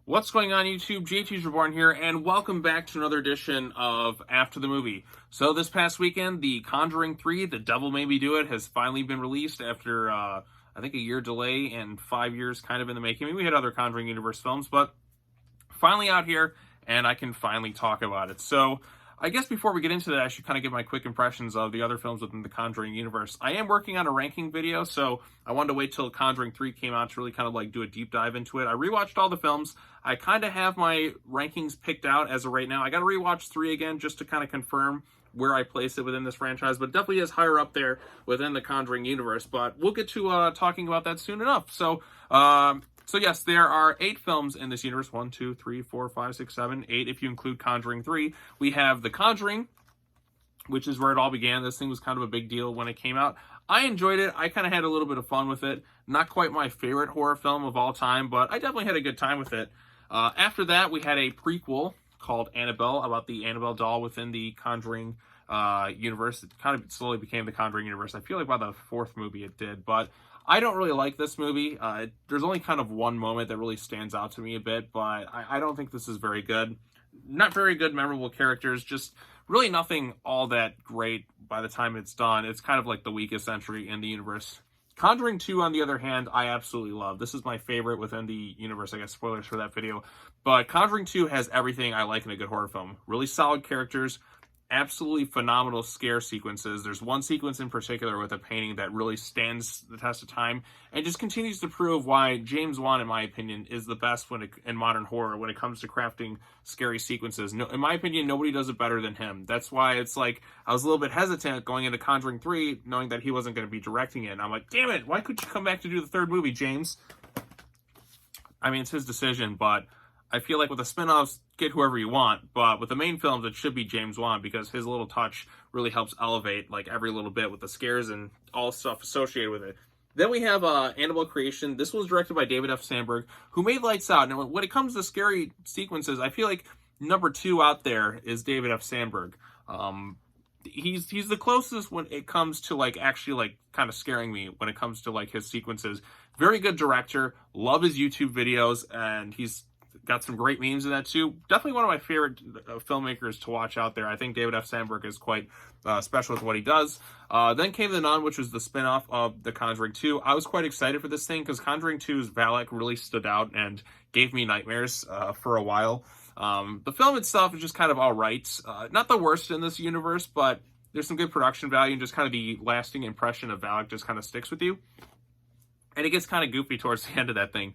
What's going on YouTube? JT's Reborn here, and welcome back to another edition of After the Movie. So this past weekend, the Conjuring 3, The Devil Made Me Do It, has finally been released after, I think, a year delay and 5 years kind of in the making. I mean, we had other Conjuring universe films, but finally out here, and I can finally talk about it. So I guess before we get into that, I should kind of give my quick impressions of the other films within the Conjuring universe. I am working on a ranking video, so I wanted to wait till Conjuring 3 came out to really kind of like do a deep dive into it. I rewatched all the films. I kind of have my rankings picked out as of right now. I got to rewatch 3 again just to kind of confirm where I place it within this franchise, but it definitely is higher up there within the Conjuring universe. But we'll get to talking about that soon enough. So yes, there are 8 films in this universe. 1, 2, 3, 4, 5, 6, 7, 8 if you include Conjuring 3. We have The Conjuring, which is where it all began. This thing was kind of a big deal when it came out. I enjoyed it. I kind of had a little bit of fun with it. Not quite my favorite horror film of all time, but I definitely had a good time with it. After that, we had a prequel called Annabelle, about the Annabelle doll within the Conjuring universe. It kind of slowly became the Conjuring universe. I feel like by the 4th movie it did, but I don't really like this movie. There's only kind of one moment that really stands out to me a bit, but I don't think this is very good. Not very good, memorable characters, just really nothing all that great by the time it's done. It's kind of like the weakest entry in the universe. Conjuring 2, on the other hand, I absolutely love. This is my favorite within the universe. I guess spoilers for that video. But Conjuring 2 has everything I like in a good horror film. Really solid characters, absolutely phenomenal scare sequences. There's one sequence in particular with a painting that really stands the test of time and just continues to prove why James Wan, in my opinion, is the best in modern horror when it comes to crafting scary sequences. No, in my opinion, nobody does it better than him. That's why it's like I was a little bit hesitant going into Conjuring 3, knowing that he wasn't going to be directing it. And I'm like, damn it, why couldn't you come back to do the 3rd movie, James? I mean, it's his decision, but I feel like with the spin-offs, get whoever you want, but with the main films, it should be James Wan because his little touch really helps elevate like every little bit with the scares and all stuff associated with it. Then we have Annabelle Creation. This was directed by David F. Sandberg, who made Lights Out. Now, when it comes to scary sequences, I feel like number 2 out there is David F. Sandberg. He's the closest when it comes to like actually like kind of scaring me when it comes to like his sequences. Very good director. Love his YouTube videos, and he's got some great memes in that too. Definitely one of my favorite filmmakers to watch out there. I think David F. Sandberg is quite special with what he does. Then came The Nun, which was the spinoff of The Conjuring 2. I was quite excited for this thing because Conjuring 2's Valak really stood out and gave me nightmares for a while. The film itself is just kind of all right. Not the worst in this universe, but there's some good production value and just kind of the lasting impression of Valak just kind of sticks with you. And it gets kind of goofy towards the end of that thing.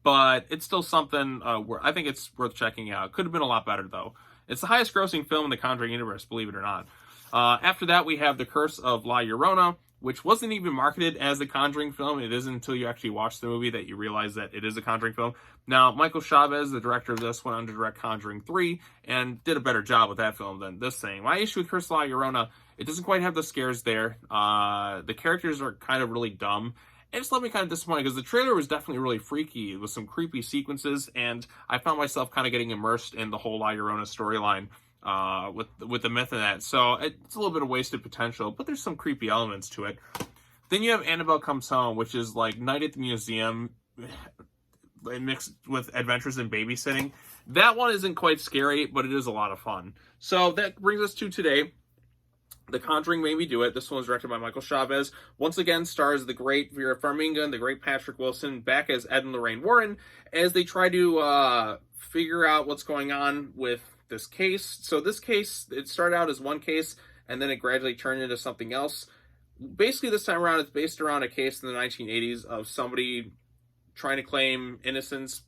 But it's still something where I think it's worth checking out. Could have been a lot better, though. It's the highest grossing film in the Conjuring universe, believe it or not. After that, we have The Curse of La Llorona, which wasn't even marketed as a Conjuring film. It isn't until you actually watch the movie that you realize that it is a Conjuring film. Now, Michael Chavez, the director of this, went on to direct Conjuring 3 and did a better job with that film than this thing. My issue with Curse of La Llorona, it doesn't quite have the scares there. The characters are kind of really dumb. It just left me kind of disappointed because the trailer was definitely really freaky with some creepy sequences, and I found myself kind of getting immersed in the whole La Llorona storyline with the myth in that. So it's a little bit of wasted potential, but there's some creepy elements to it. Then you have Annabelle Comes Home, which is like Night at the Museum mixed with adventures in babysitting. That one isn't quite scary, but it is a lot of fun. So that brings us to today. The Conjuring Made Me Do It. This one was directed by Michael Chavez. Once again, stars the great Vera Farmiga and the great Patrick Wilson back as Ed and Lorraine Warren as they try to figure out what's going on with this case. So this case, it started out as one case, and then it gradually turned into something else. Basically, this time around, it's based around a case in the 1980s of somebody trying to claim innocence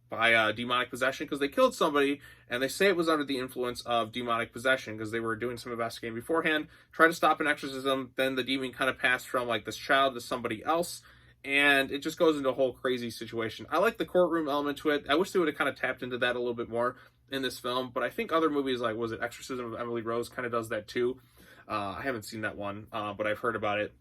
by demonic possession because they killed somebody, and they say it was under the influence of demonic possession because they were doing some investigating beforehand, tried to stop an exorcism, then the demon kind of passed from like this child to somebody else, and it just goes into a whole crazy situation. I like the courtroom element to it. I wish they would have kind of tapped into that a little bit more in this film, but I think other movies like, was it Exorcism of Emily Rose, kind of does that too. I haven't seen that one, but I've heard about it.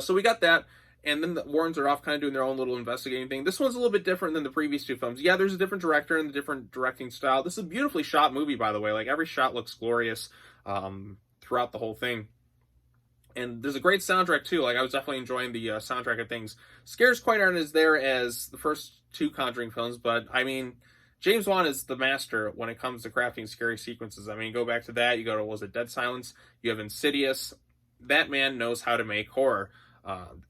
So we got that. And then the Warrens are off kind of doing their own little investigating thing. This one's a little bit different than the previous 2 films. Yeah, there's a different director and a different directing style. This is a beautifully shot movie, by the way. Like, every shot looks glorious throughout the whole thing. And there's a great soundtrack too. Like I was definitely enjoying the soundtrack of things. Scares quite aren't as there as the first two Conjuring films, but I mean, James Wan is the master when it comes to crafting scary sequences. I mean, go back to that. You go to, was it Dead Silence? You have Insidious. That man knows how to make horror.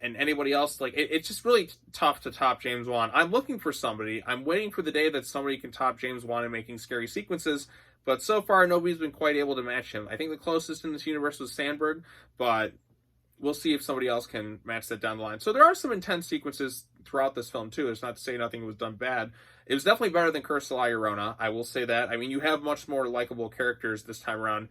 And anybody else, like it's just really tough to top James Wan. I'm looking for somebody. I'm waiting for the day that somebody can top James Wan in making scary sequences. But so far, nobody's been quite able to match him. I think the closest in this universe was Sandberg, but we'll see if somebody else can match that down the line. So there are some intense sequences throughout this film too. It's not to say nothing was done bad. It was definitely better than Curse of La Llorona. I will say that. I mean, you have much more likable characters this time around.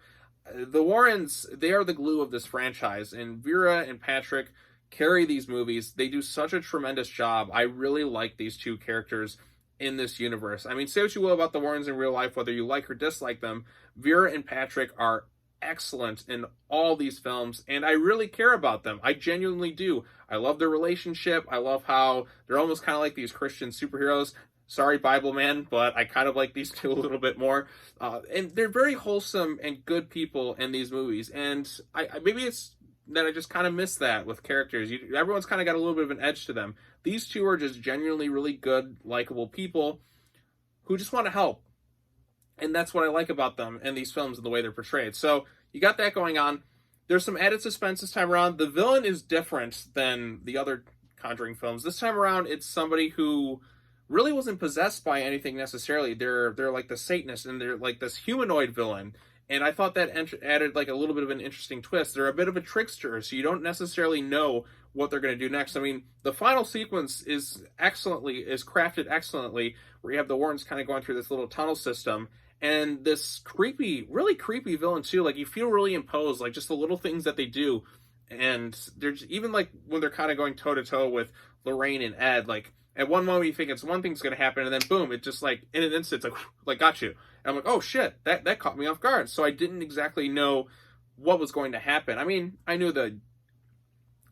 The Warrens, they are the glue of this franchise, and Vera and Patrick carry these movies. They do such a tremendous job. I really like these two characters in this universe. I mean, say what you will about the Warrens in real life, whether you like or dislike them, Vera and Patrick are excellent in all these films, and I really care about them. I genuinely do. I love their relationship. I love how they're almost kind of like these Christian superheroes. Sorry, Bible man, but I kind of like these two a little bit more. And they're very wholesome and good people in these movies. And I maybe it's that I just kind of miss that with characters. Everyone's kind of got a little bit of an edge to them. These two are just genuinely really good, likable people who just want to help. And that's what I like about them in these films and the way they're portrayed. So you got that going on. There's some added suspense this time around. The villain is different than the other Conjuring films. This time around, it's somebody who really wasn't possessed by anything necessarily. They're like the Satanist, and they're like this humanoid villain. And I thought that added like a little bit of an interesting twist. They're a bit of a trickster, so you don't necessarily know what they're going to do next. I mean, the final sequence is crafted excellently, where you have the Warrens kind of going through this little tunnel system, and this creepy, really creepy villain too. Like you feel really imposed, like just the little things that they do. And there's even like when they're kind of going toe to toe with Lorraine and Ed, like at one moment you think it's one thing's going to happen, and then boom, it just like in an instant, it's like got you. And I'm like, oh shit, that caught me off guard. So I didn't exactly know what was going to happen. I mean, I knew the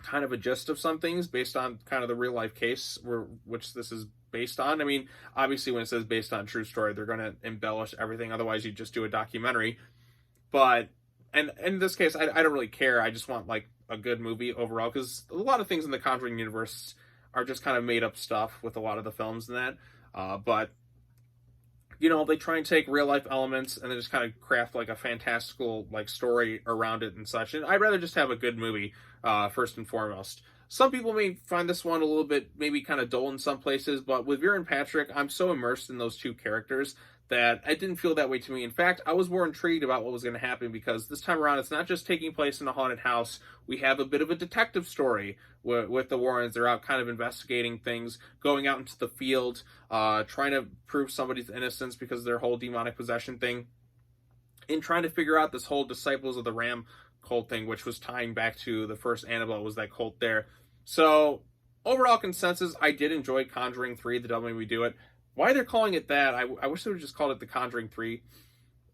kind of a gist of some things based on kind of the real life case which this is based on. I mean, obviously when it says based on true story, they're going to embellish everything. Otherwise, you just do a documentary. But and in this case, I don't really care. I just want like a good movie overall, because a lot of things in the Conjuring universe are just kind of made up stuff with a lot of the films and that. But you know, they try and take real life elements and then just kind of craft like a fantastical like story around it and such. And I'd rather just have a good movie first and foremost. Some people may find this one a little bit maybe kind of dull in some places, but with Vera and Patrick, I'm so immersed in those two characters that it didn't feel that way to me. In fact, I was more intrigued about what was going to happen, because this time around, it's not just taking place in a haunted house. We have a bit of a detective story with the Warrens. They're out kind of investigating things, going out into the field, trying to prove somebody's innocence because of their whole demonic possession thing, and trying to figure out this whole Disciples of the Ram cult thing, which was tying back to the first Annabelle, was that cult there. So, overall consensus, I did enjoy Conjuring 3, The Devil Made Me Do It. Why they're calling it that, I wish they would have just called it The Conjuring 3.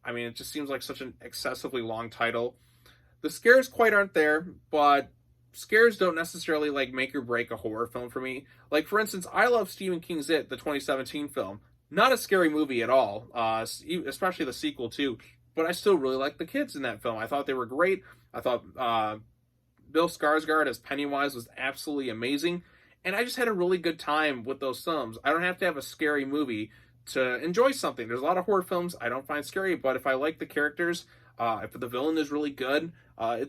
I mean, it just seems like such an excessively long title. The scares quite aren't there, but scares don't necessarily like make or break a horror film for me. Like, for instance, I love Stephen King's It, the 2017 film. Not a scary movie at all, especially the sequel too. But I still really like the kids in that film. I thought they were great. I thought Bill Skarsgård as Pennywise was absolutely amazing. And I just had a really good time with those films. I don't have to have a scary movie to enjoy something. There's a lot of horror films I don't find scary, but if I like the characters, if the villain is really good,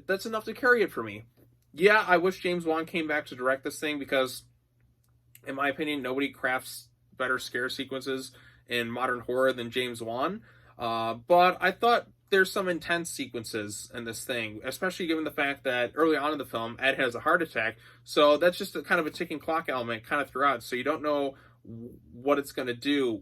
that's enough to carry it for me. Yeah, I wish James Wan came back to direct this thing, because, in my opinion, nobody crafts better scare sequences in modern horror than James Wan. But I thought there's some intense sequences in this thing, especially given the fact that early on in the film, Ed has a heart attack. So that's just a kind of a ticking clock element kind of throughout. So you don't know what it's going to do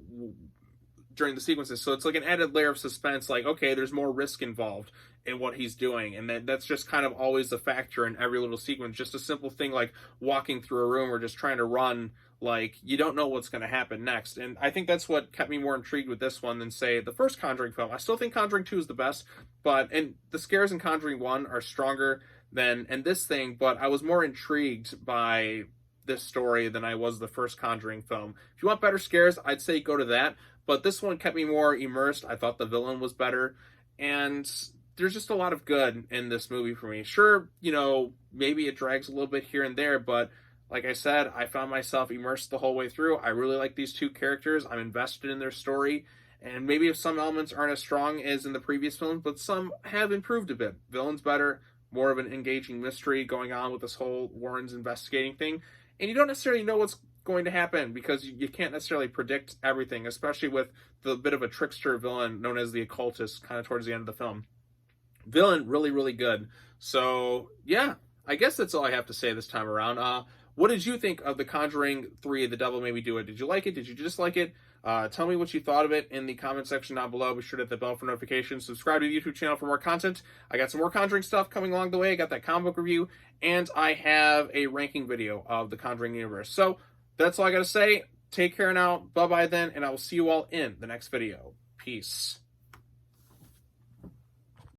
during the sequences. So it's like an added layer of suspense, like, okay, there's more risk involved in what he's doing. And that's just kind of always a factor in every little sequence. Just a simple thing like walking through a room or just trying to run, like, you don't know what's going to happen next. And I think that's what kept me more intrigued with this one than, say, the first Conjuring film. I still think Conjuring 2 is the best, and the scares in Conjuring 1 are stronger than in this thing, but I was more intrigued by this story than I was the first Conjuring film. If you want better scares, I'd say go to that, but this one kept me more immersed. I thought the villain was better, and there's just a lot of good in this movie for me. Sure, maybe it drags a little bit here and there, but like I said, I found myself immersed the whole way through. I really like these two characters. I'm invested in their story. And maybe if some elements aren't as strong as in the previous film, but some have improved a bit. Villain's better, more of an engaging mystery going on with this whole Warren's investigating thing. And you don't necessarily know what's going to happen because you can't necessarily predict everything, especially with the bit of a trickster villain known as the occultist kind of towards the end of the film. Villain, really, really good. So, yeah, I guess that's all I have to say this time around. What did you think of The Conjuring 3, The Devil Made Me Do It? Did you like it? Did you dislike it? Tell me what you thought of it in the comment section down below. Be sure to hit the bell for notifications. Subscribe to the YouTube channel for more content. I got some more Conjuring stuff coming along the way. I got that comic book review, and I have a ranking video of the Conjuring universe. So that's all I got to say. Take care now. Bye-bye then, and I will see you all in the next video. Peace.